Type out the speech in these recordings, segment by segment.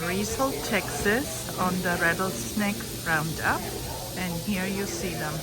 Riesel, Texas on the Rattlesnake Roundup, and here you see them.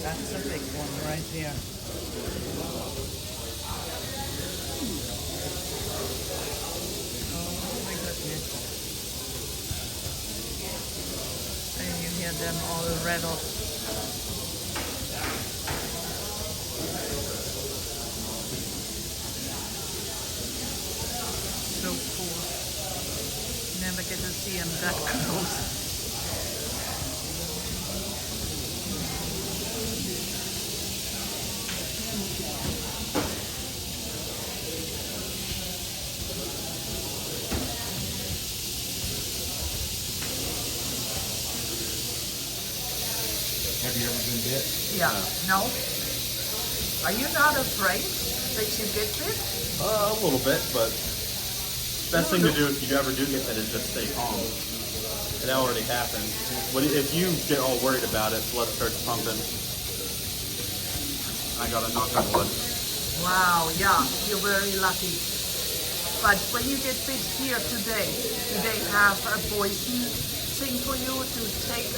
That's a big one right there. Oh my goodness. And you hear them all rattle. So cool. Never get to see them that close. Have you ever been bit? Yeah. No? Are you not afraid that you get bit? A little bit, but best thing to do if you ever do get bit is just stay calm. It already happened. If you get all worried about it, blood starts pumping. I got a knock on wood. Wow, yeah, you're very lucky. But when you get bit here today, do they have a poison thing for you to take?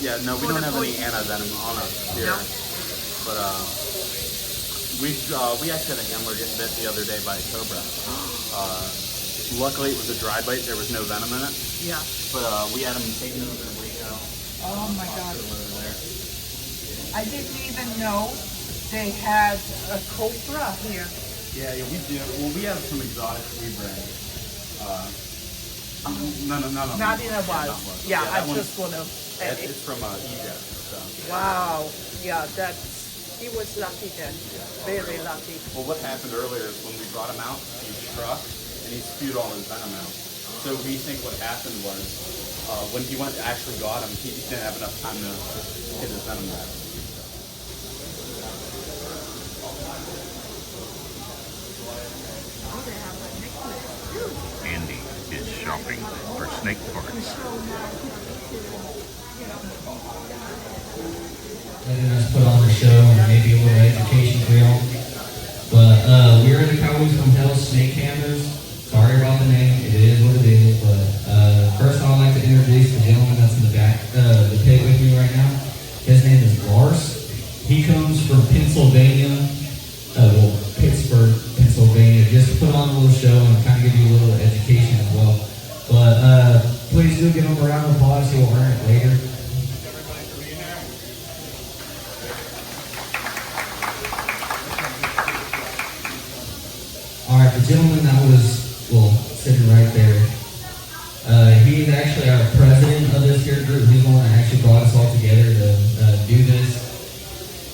Yeah, no, we don't have any antivenom on us here. No? But we actually had a handler get bit the other day by a cobra. Luckily, it was a dry bite. There was no venom in it. Yeah. But we had him taken over to Riesel. Oh my God. There. I didn't even know they had a cobra here. Yeah, we do. Well, we have some exotic free bred. No. Not in a while. Yeah, I just want to. It's from Egypt. So. Wow. Yeah, he was lucky then. Very lucky. Well, what happened earlier is when we brought him out, he struck and he spewed all his venom out. So we think what happened was when he actually got him, he didn't have enough time to get his venom back. Andy is shopping for snake parts. Letting us put on a show and maybe a little education for y'all. But we're in the Cowboys from Hell Snake Handlers. Sorry about the name, it is what it is. But first I'd like to introduce the gentleman that's in the back, the pit with me right now. His name is Lars. He comes from Pennsylvania, Pittsburgh, Pennsylvania. Just to put on a little show and kind of give you a little education as well. But please do give him a round of applause. He'll earn it later. Alright, the gentleman that was, sitting right there, he's actually our president of this here group. He's the one that actually brought us all together to do this.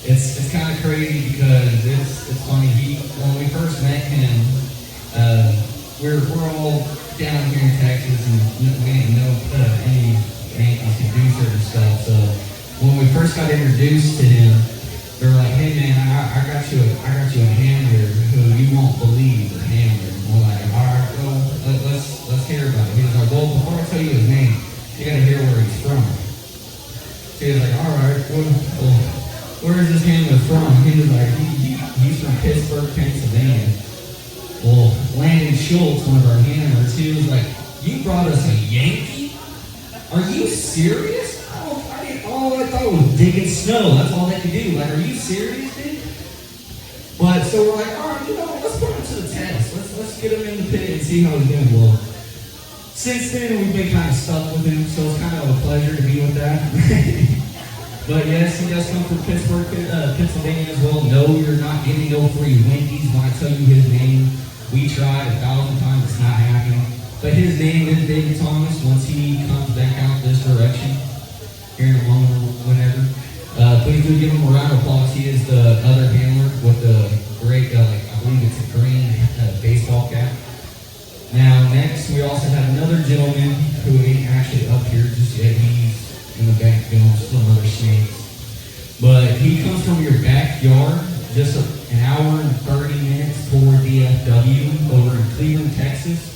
It's kind of crazy because it's funny. When we first met him, we're all down here in Texas and we didn't know any Yankees could do certain stuff. So when we first got introduced to him, they were like, "Hey man, I got you a handler who you won't believe the handler." And we're like, "All right, well, let's hear about it." He was like, "Well, before I tell you his name, you gotta hear where he's from." So he was like, "All right, well, where is this handler from?" He was like, "He's from Pittsburgh, Pennsylvania." Well, Landon Schultz, one of our handlers, he was like, "You brought us a Yankee? Are you serious? All I thought was digging snow. That's all they could do. Like, are you serious, dude?" But so we're like, all right, let's put him to the test. Let's get him in the pit and see how he's doing. Well, since then we've been kind of stuck with him, so it's kind of a pleasure to be with that. But yes, he does come from Pittsburgh, Pennsylvania as well. No, you're not getting no free Wendy's when I tell you his name. We tried 1,000 times, it's not happening. But his name is David Thomas. Once he comes back out this direction, here in a moment or whenever. Please do give him a round of applause. He is the other handler with the great, I believe it's a green baseball he comes from your backyard, just an hour and 30 minutes toward DFW over in Cleveland, Texas.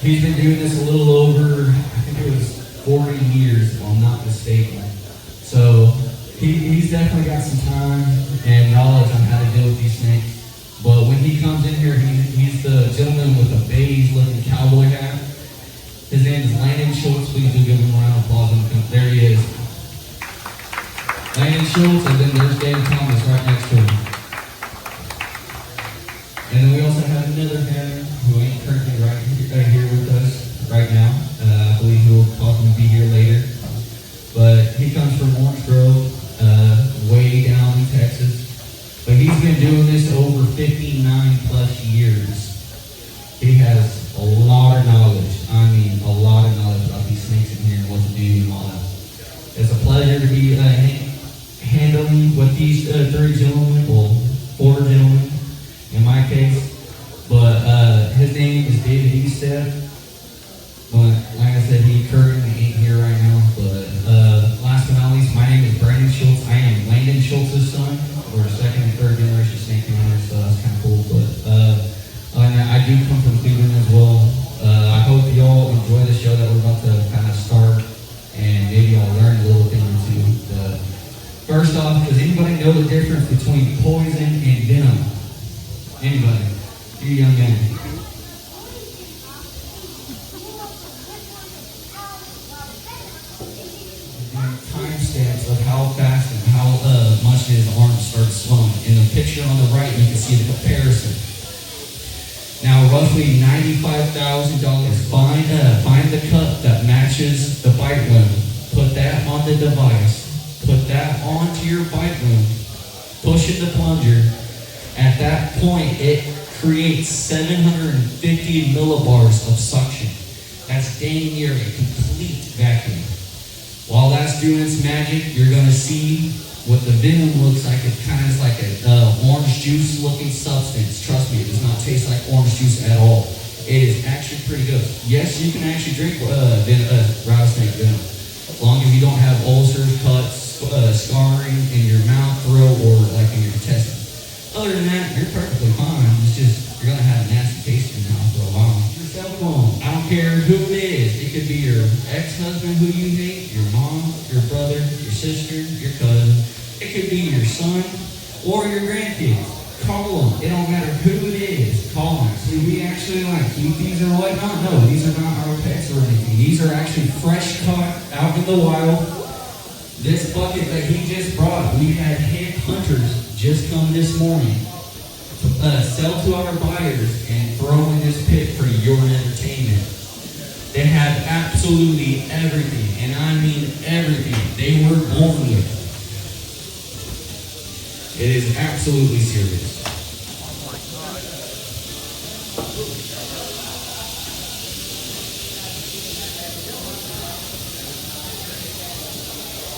He's been doing this a little over, I think it was 40 years, if I'm not mistaken. So he's definitely got some time and knowledge on how to deal with these snakes. But when he comes in here, he's the gentleman with the beige-looking cowboy hat. His name is Landon Schultz. Please do give him a round of applause. There he is. Landon Schultz, and then there's David Thomas right next to him. And then we also have another handler who ain't currently right here with us right now. I believe he will possibly be here later. But he comes from Orange Grove, way down in Texas. But he's been doing this over 59 plus years. He has a lot of knowledge. I mean, a lot of knowledge about these snakes in here and what to do and all that. It's a pleasure to be handling with these three gentlemen, well, four gentlemen in my case. But his name is David Easted. But like I said, he currently ain't here right now. But last but not least, my name is Brandon Schultz. I am Landon Schultz's son. We're second and third generation snake handlers, so that's kind of cool. But I do come from Cleveland as well. I hope you all enjoy the show that we're about to kind of start, and maybe y'all learn a little thing or two. First off, does anybody know the difference between poison and venom? Anybody? You young man. Timestamps of how fast and how much his arms start swelling. In the picture on the right, you can see the comparison. Now, roughly $95,000. Find the cup that matches the bite wound. Put that on the device. Put that onto your bite wound. Push in the plunger. At that point, it creates 750 millibars of suction. That's dang near a complete vacuum. While that's doing its magic, you're going to see what the venom looks like. It kind of is like an orange juice looking substance. Trust me, it does not taste like orange juice at all. It is actually pretty good. Yes, you can actually drink rattlesnake venom. As long as you don't have ulcers, cuts, scarring in your mouth, throat, or like in your intestines. Other than that, you're perfectly fine. It's just, you're going to have a nasty taste in your mouth for a while. Your cell phone, I don't care who it is. It could be your ex-husband who you hate, your mom, your brother, your sister, your cousin. It could be your son or your grandkids. Call them. It don't matter who it is. Call them. See, we actually keep these and whatnot. No, these are not our pets or anything. These are actually fresh caught out in the wild. This bucket that he just brought, we had hunters just come this morning to sell to our buyers and throw in this pit for your entertainment. They have absolutely everything, and I mean everything they were born with. It is absolutely serious.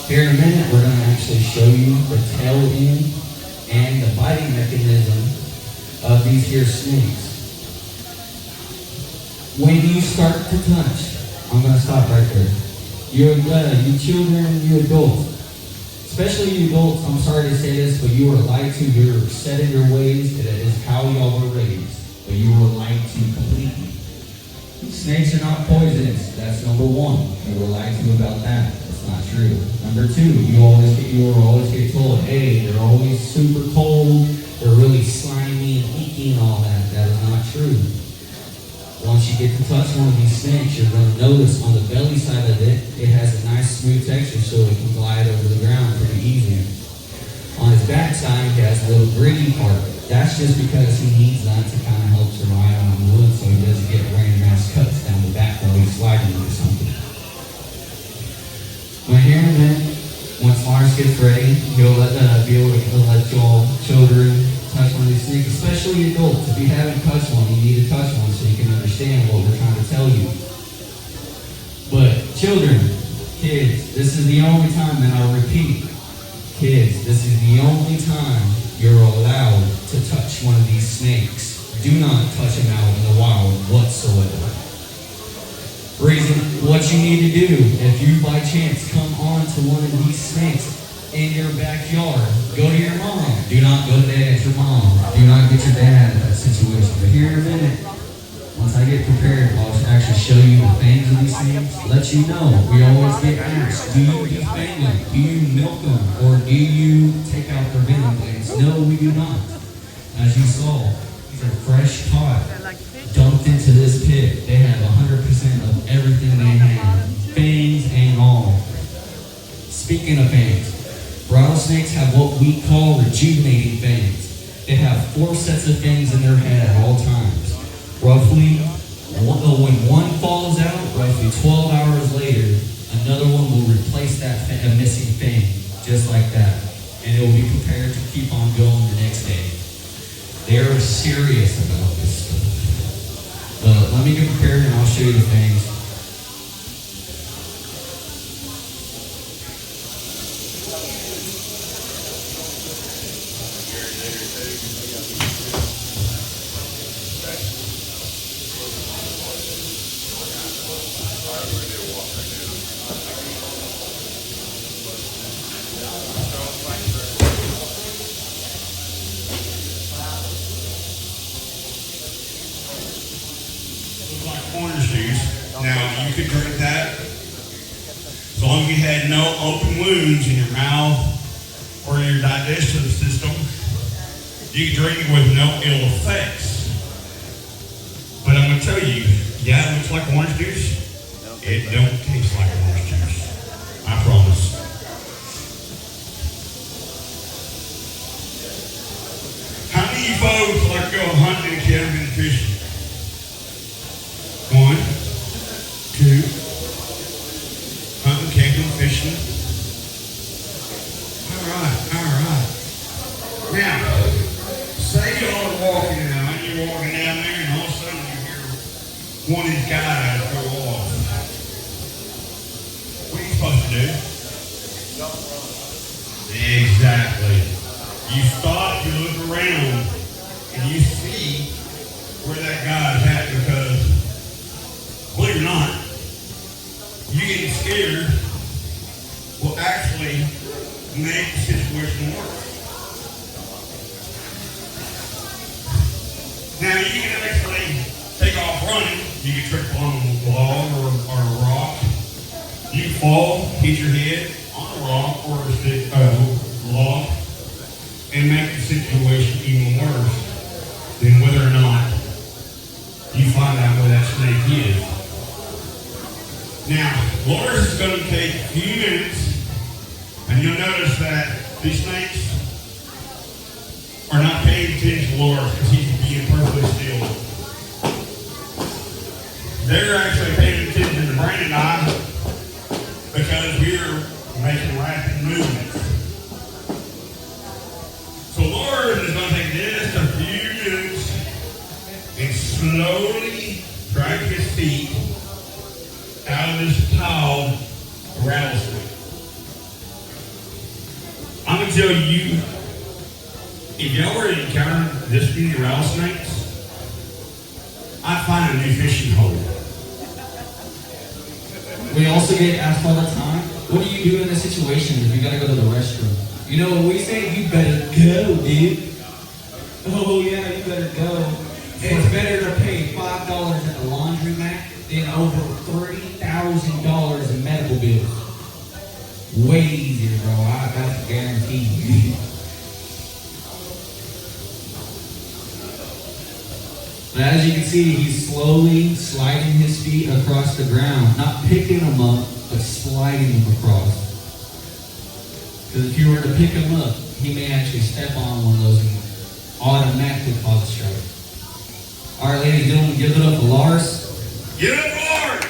Here in a minute, we're going to actually show you the tail end and the biting mechanism of these here snakes. When you start to touch, I'm going to stop right there. You children, you adults, especially you adults, I'm sorry to say this, but you were lied to. You're set in your ways. It is how y'all were raised, but you were lied to completely. Snakes are not poisonous. That's number one. You were lied to about that. That's not true. Number two, you will always get told, hey, they're always super cold. They're really slimy and icky and all that. That is not true. Once you get to touch one of these snakes, you're going to notice on the belly side of it, it has a nice smooth texture so it can glide over the ground pretty easy. On his back side, he has a little gritty part. That's just because he needs that to kind of help survive on the wood so he doesn't get random ass cuts down the back while he's sliding into something. But here in a minute, once Lars gets ready, he'll be able to let y'all children touch one of these snakes, especially adults. If you haven't touched one, you need to touch one so you can understand what we're trying to tell you. But children, kids, this is the only time, and I'll repeat, kids, this is the only time you're allowed to touch one of these snakes. Do not touch them out in the wild whatsoever. Reason, what you need to do, if you by chance come on to one of these snakes, in your backyard. Go to your mom. Do not go to at your mom. Do not get your dad in that situation. But here in a minute, once I get prepared, I'll actually show you the things of these things. Let you know. We always get asked, do you defang them? Do you milk them? Or do you take out their venom glands? No, we do not. As you saw, these are fresh caught, dumped into this pit. They have 100% of everything they have, fangs and all. Speaking of fangs, rattlesnakes have what we call rejuvenating fangs. They have 4 sets of fangs in their head at all times. Roughly, when one falls out, roughly 12 hours later, another one will replace that missing fang, just like that. And it will be prepared to keep on going the next day. They are serious about this stuff. But let me get prepared and I'll show you the fangs. Orange juice. Now, you could drink that as long as you had no open wounds in your mouth or your digestive system. You could drink it with no ill effects. But I'm going to tell you, yeah, it looks like orange juice. It don't taste like orange juice. I promise. How many of you folks like to go hunting, camping, and fishing? 1, 2, hunting, camping, fishing. All right. Now, say y'all are walking now, and you're walking down there, and all of a sudden you hear one of these guys go off. What are you supposed to do? Exactly. You stop, you look around, and you see where that guy is at, because believe it or not, you getting scared will actually make the situation worse. Now, you can actually take off running. You can trip on a log or a rock. You can fall, hit your head on a rock or a log, and make the situation even worse than whether or not you find out where that snake is. Now, lures is going to take a few minutes, and you'll notice that these snakes are not paying attention to lures because he's being perfectly still. They're actually paying attention to Brandon and I because we're making rapid movements. So lures is going to take just a few minutes and slowly drag his feet out of this pile of rattlesnake. I'm going to tell you, if y'all were to encounter this many rattlesnakes, I'd find a new fishing hole. We also get asked all the time, what do you do in this situation if you gotta go to the restroom? You know what we say? You better go, dude. Oh yeah, you better go. It's better to pay $5 at the laundromat than over $30,000 in medical bills. Way easier, bro. That's guaranteed. But as you can see, he's slowly sliding his feet across the ground. Not picking them up, but sliding them across. Because if you were to pick him up, he may actually step on one of those and automatically cause a strike. All right, ladies and gentlemen, give it up for Lars. Give it up, Lars!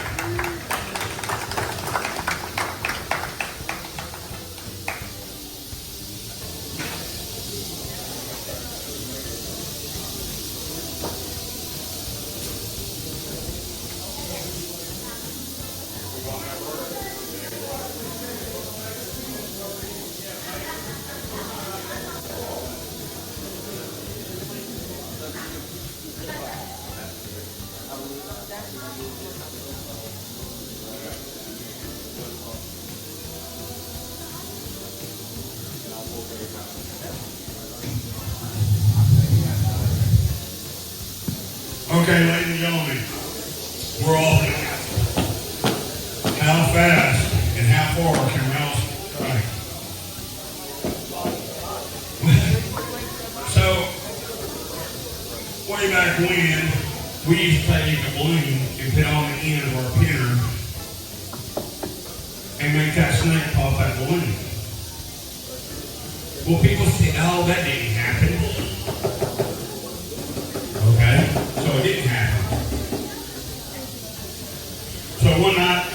Okay, ladies and gentlemen, we're all thinking, how fast and how far can rattlesnakes strike? So, way back when, we used to take a balloon and put on the end of our pinner and make that snake pop that balloon. Well, people say, oh, that didn't happen. Okay, so it didn't happen. So one night,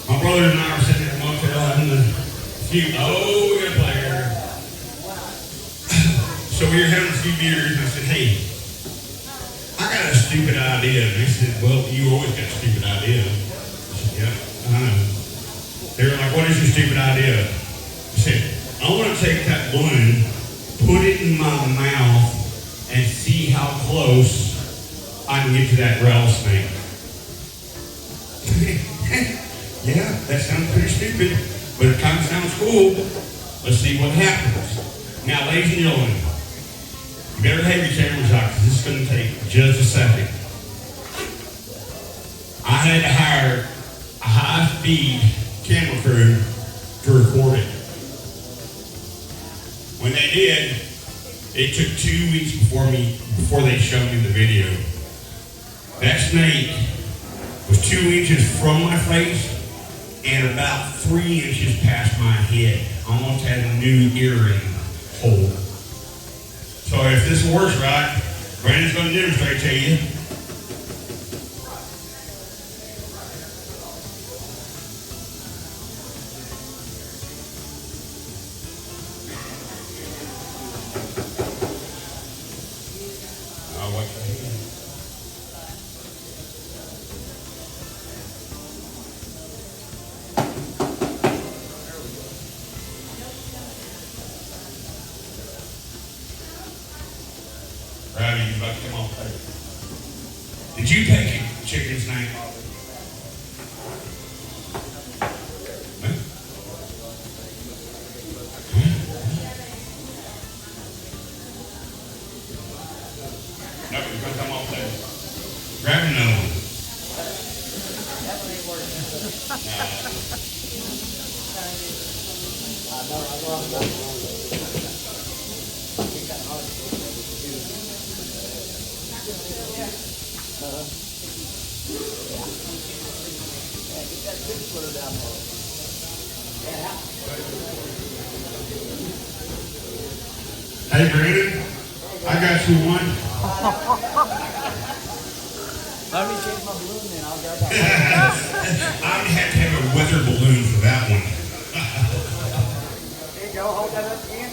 my brothers and I were sitting at the motel having a few, we got a player. So we were having a few beers and I said, hey, I got a stupid idea. And they said, well, you always got a stupid idea. I said, yeah, I know. They were like, what is your stupid idea? I said, I want to take that balloon, put it in my mouth, and see how close I can get to that rattlesnake. Yeah, that sounds pretty stupid, but it kind of sounds cool. Let's see what happens. Now, ladies and gentlemen, you better have your cameras out because this is going to take just a second. I had to hire a high-speed camera crew to record it. When they did, it took 2 weeks before they showed me the video. That snake was 2 inches from my face and about 3 inches past my head. Almost had a new earring hole. So if this works right, Brandon's going to demonstrate to you. Rowdy, you about to come off there. Did you take a chicken snake? Huh? No, you're going to come off there. Grab another one. Hey, Brandon, I got you one. Let me change my balloon then. I'll grab that I would have to have a weather balloon for that one. There you go. Hold that up again.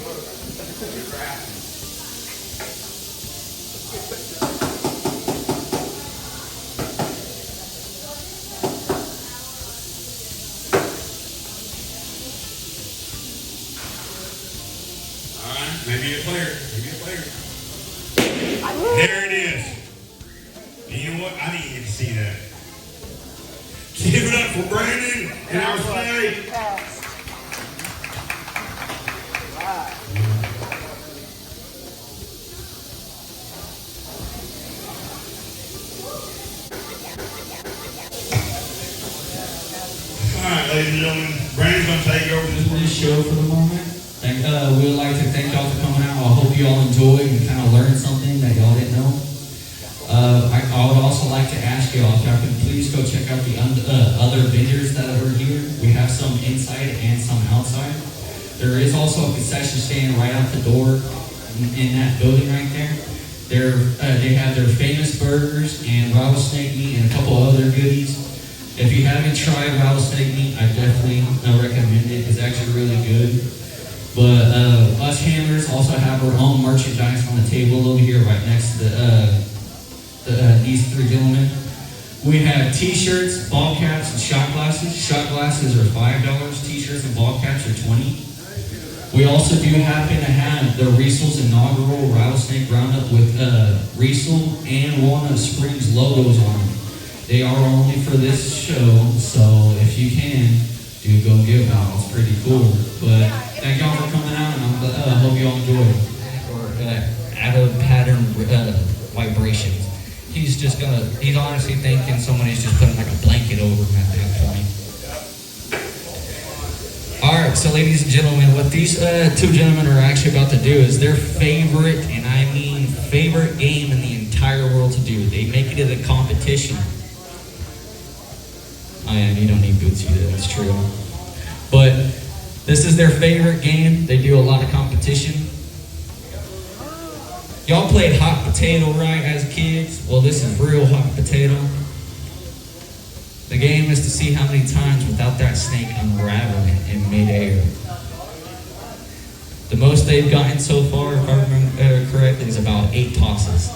Maybe a player. Maybe a player. There it is. And you know what? I didn't get to see that. Give it up for Brandon and our snake. All right, ladies and gentlemen, Brandon's going to take over This show for the moment. We would like to thank y'all for coming out. I hope you all enjoyed and kind of learned something that y'all didn't know. I would also like to ask y'all if y'all could please go check out the other vendors that are here. We have some inside and some outside. There is also a concession stand right out the door in that building right there. They have their famous burgers and rattlesnake meat and a couple other goodies. If you haven't tried rattlesnake meat, I definitely recommend it. It's actually really good. But us handlers also have our own merchandise on the table over here right next to these three gentlemen. We have t-shirts, ball caps, and shot glasses. Shot glasses are $5. T-shirts and ball caps are $20. We also do happen to have the Riesel's inaugural Rattlesnake Roundup with Riesel and Walnut Springs logos on them. They are only for this show, so if you can, do go get one. It's pretty cool. But thank y'all for coming out, and I hope y'all enjoy it. Or out of pattern vibrations. he's honestly thinking somebody's just putting like a blanket over him at that point. Alright, so ladies and gentlemen, what these two gentlemen are actually about to do is their favorite, and I mean favorite game in the entire world to do. They make it a competition. Oh yeah, you don't need boots either, that's true. But this is their favorite game. They do a lot of competition. Y'all played hot potato, right, as kids? Well, this is real hot potato. The game is to see how many times without that snake unraveling in midair. The most they've gotten so far, if I remember correctly, is about 8 tosses.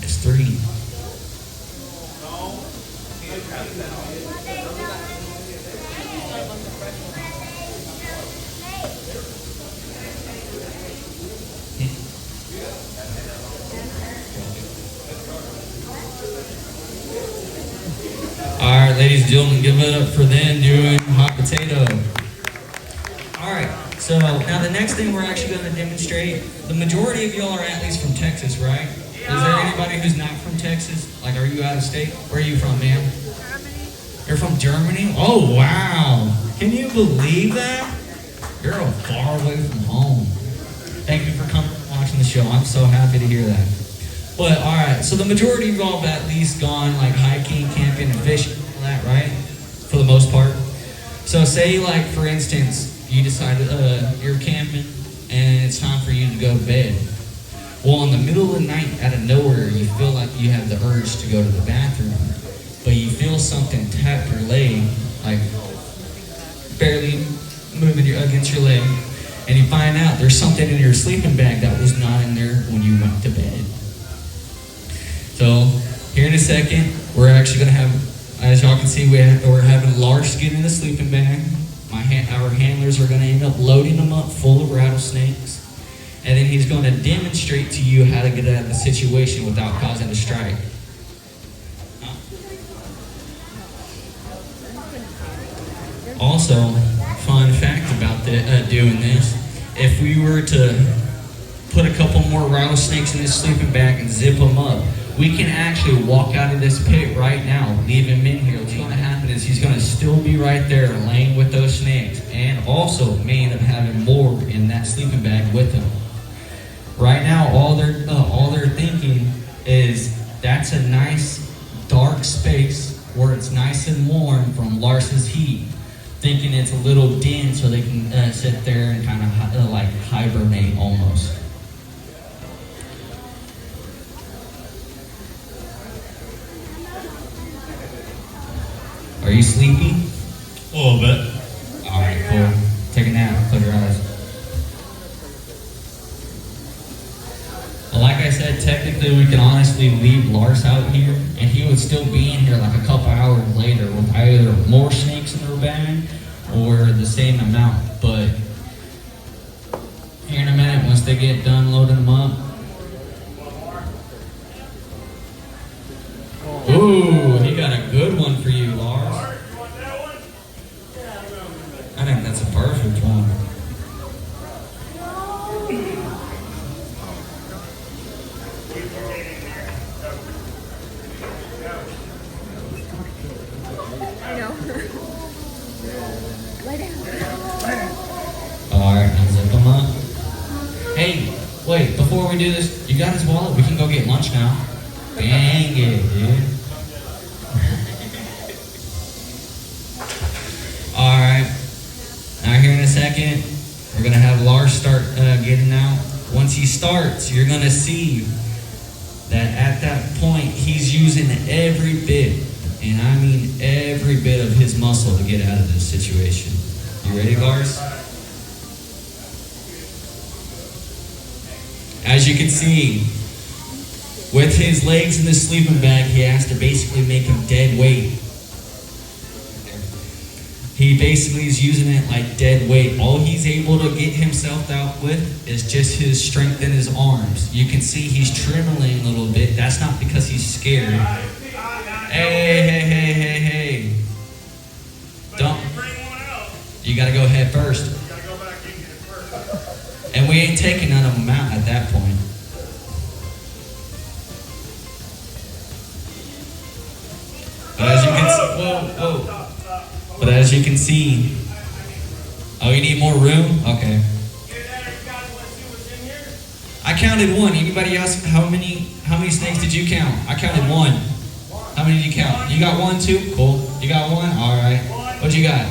It's 3. Alright, ladies and gentlemen, give it up for them doing hot potato. Alright, so now the next thing we're actually going to demonstrate, the majority of y'all are at least from Texas, right? Is there anybody who's not from Texas? Like, are you out of state? Where are you from, ma'am? Germany. You're from Germany? Oh, wow. Can you believe that? You're far away from home. Thank you for coming and watching the show. I'm so happy to hear that. But, alright, so the majority of y'all have at least gone, like, hiking, camping, and fishing, and all that, right? For the most part. So, say, like, for instance, you decided you're camping, and it's time for you to go to bed. Well, in the middle of the night, out of nowhere, you feel like you have the urge to go to the bathroom. But you feel something tap your leg, like, barely moving against your leg, and you find out there's something in your sleeping bag that was not in there when you went to bed. So, here in a second, we're actually going to have, as y'all can see, we're having Lars get in the sleeping bag. Our handlers are going to end up loading them up full of rattlesnakes. And then he's going to demonstrate to you how to get out of the situation without causing a strike. Also, fun fact about doing this, if we were to put a couple more rattlesnakes in this sleeping bag and zip them up, we can actually walk out of this pit right now, leave him in here. What's going to happen is he's going to still be right there laying with those snakes, and also may end up having more in that sleeping bag with him. Right now, all they're thinking is that's a nice dark space where it's nice and warm from Lars's heat, thinking it's a little dim so they can sit there and kind of like hibernate almost. Are you sleepy? A little bit. Alright, cool. Take a nap, close your eyes. Well, like I said, technically we can honestly leave Lars out here, and he would still be in here like a couple hours later with either more snakes in their bag or the same amount. But here in a minute, once they get done loading them up. Ooh, he got a good one for you, Lars. I think that's a perfect one. I know. Lay down. Alright, now zip them up. Hey, wait, before we do this, you got his wallet? We can go get lunch now. Dang it, dude. Alright, now here in a second, we're going to have Lars start getting out. Once he starts, you're going to see that at that point, he's using every bit, and I mean every bit of his muscle to get out of this situation. You ready, Lars? As you can see, with his legs in the sleeping bag, he has to basically make him dead weight. He basically is using it like dead weight. All he's able to get himself out with is just his strength in his arms. You can see he's trembling a little bit. That's not because he's scared. Hey. Don't. You gotta go head first. And we ain't taking none of them out at that point. whoa. But as you can see, oh, you need more room? Okay. I counted one. Anybody else? How many snakes did you count? I counted one. How many did you count? You got one too? Cool. You got one? All right. What you got?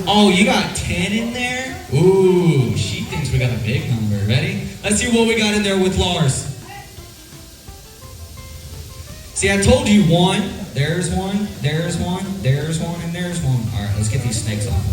Oh, you got 10 in there? Ooh, she thinks we got a big number. Ready? Let's see what we got in there with Lars. See, I told you one. There's one. There's one. There's one. And there's one. All right, let's get these snakes off.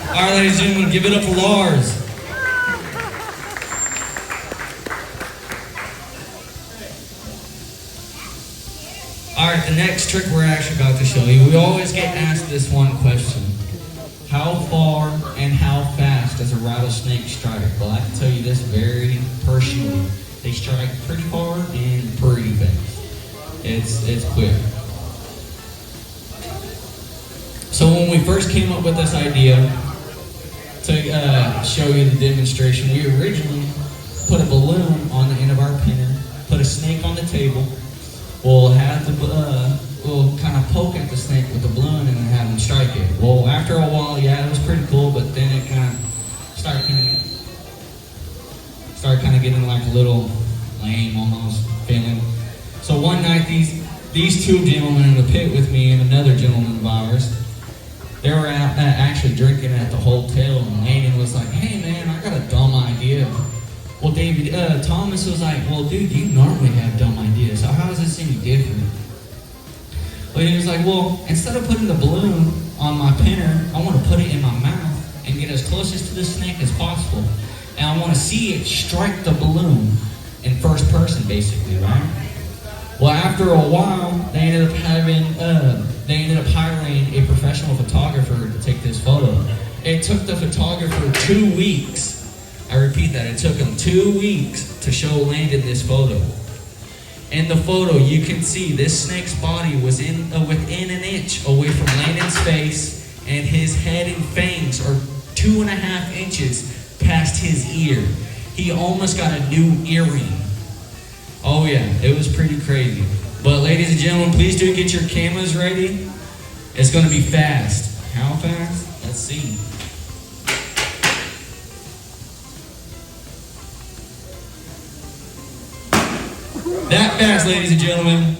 All right, ladies and gentlemen, give it up for Lars. All right, the next trick we're actually about to show you, we always get asked this one question. How far and how fast does a rattlesnake strike? Well, I can tell you this very personally. They strike pretty far and pretty fast. It's quick. So when we first came up with this idea to show you the demonstration, we originally put a balloon on the end of our pinner, put a snake on the table. We'll have we'll kind of poke at the snake with the balloon and then have him strike it. Well, after a while, yeah, it was pretty cool, but then it kind of started getting like a little lame almost feeling. So one night, these two gentlemen in the pit with me and another gentleman of ours, they were out actually drinking at the hotel, and Landon was like, "Hey man, I got a dumb idea." Well, Thomas was like, "Well, dude, you normally have dumb ideas, so how is this any different?" Well, he was like, "Well, instead of putting the balloon on my pinner, I want to put it in my mouth and get as closest to the snake as possible, and I want to see it strike the balloon in first person, basically, right?" Well, after a while, they ended up hiring a professional photographer to take this photo. It took the photographer 2 weeks. I repeat that, it took him 2 weeks to show Landon this photo. In the photo, you can see this snake's body was within an inch away from Landon's face, and his head and fangs are 2.5 inches past his ear. He almost got a new earring. Oh yeah, it was pretty crazy. But ladies and gentlemen, please do get your cameras ready. It's going to be fast. How fast? Let's see. That fast, ladies and gentlemen.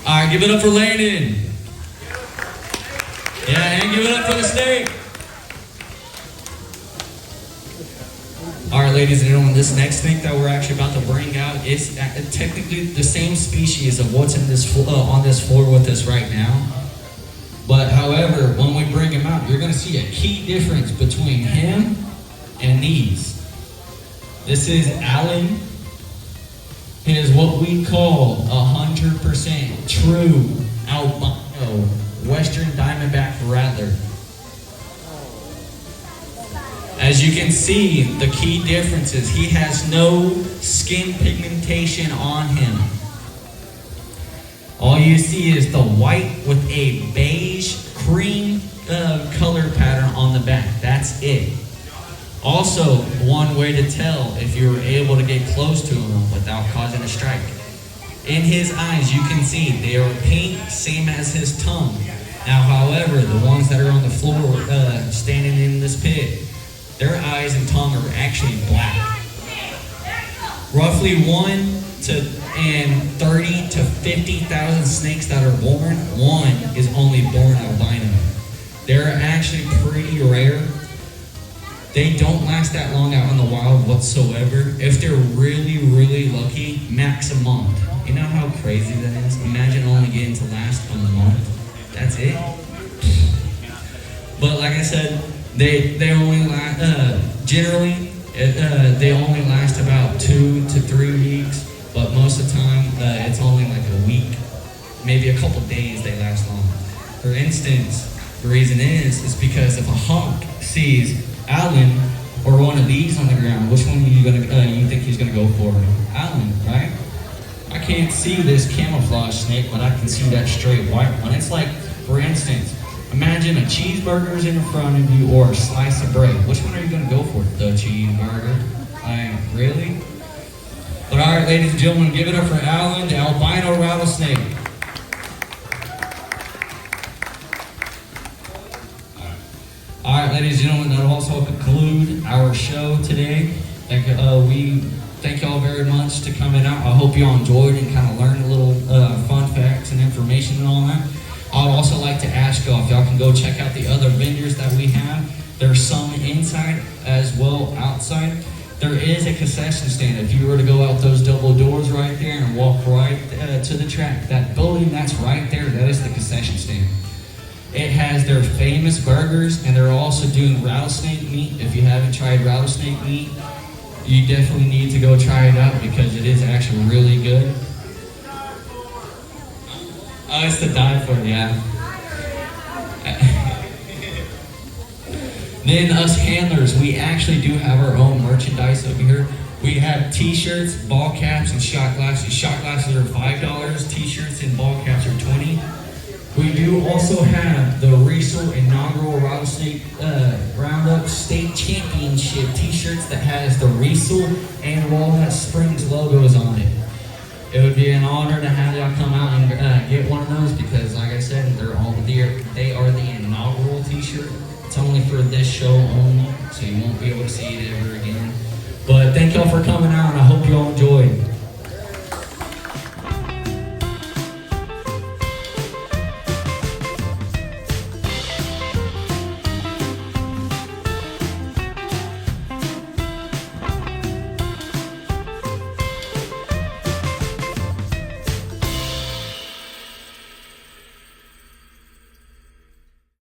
All right, give it up for Landon. Yeah, and give it up for the snake. All right, ladies and gentlemen, this next snake that we're actually about to bring out is technically the same species of what's in this on this floor with us right now. But however, when we bring him out, you're going to see a key difference between him and these. This is Alan. He is what we call 100% true albino Western Diamondback Rattler. As you can see, the key difference is he has no skin pigmentation on him. All you see is the white with a beige cream color pattern on the back. That's it. Also, one way to tell if you're able to get close to him without causing a strike. In his eyes, you can see they are pink, same as his tongue. Now, however, the ones that are on the floor standing in this pit, their eyes and tongue are actually black. Roughly 30 to 50,000 snakes that are born, one is only born albino. They're actually pretty rare. They don't last that long out in the wild whatsoever. If they're really, really lucky, max a month. You know how crazy that is? Imagine only getting to last a month. That's it. But like I said, they only last, generally, they only last about 2 to 3 weeks, but most of the time, it's only like a week, maybe a couple days they last long. For instance, the reason is because if a hawk sees Alan or one of these on the ground, which one are you you think he's gonna go for? Alan, right? I can't see this camouflage snake, but I can see that straight white one. It's like, for instance, imagine a cheeseburger's in front of you or a slice of bread. Which one are you gonna go for? The cheeseburger? Really? But all right, ladies and gentlemen, give it up for Alan, the albino rattlesnake. All right, ladies and gentlemen, that'll also conclude our show today. We thank y'all very much to coming out. I hope y'all enjoyed and kind of learned a little fun facts and information and all that. I'd also like to ask y'all if y'all can go check out the other vendors that we have. There's some inside as well outside. There is a concession stand. If you were to go out those double doors right there and walk right to the track, that building that's right there, that is the concession stand. It has their famous burgers, and they're also doing rattlesnake meat. If you haven't tried rattlesnake meat, you definitely need to go try it out because it is actually really good. Oh, it's to die for, yeah. Then us handlers, we actually do have our own merchandise over here. We have t-shirts, ball caps, and shot glasses. Shot glasses are $5, t-shirts and ball caps are $20. We do also have the Riesel inaugural Rattlesnake Roundup State Championship t-shirts that has the Riesel and Walnut Springs logos on it. It would be an honor to have y'all come out and get one of those because, like I said, they are the inaugural t-shirt. It's only for this show only, so you won't be able to see it ever again. But thank y'all for coming out, and I hope y'all enjoyed.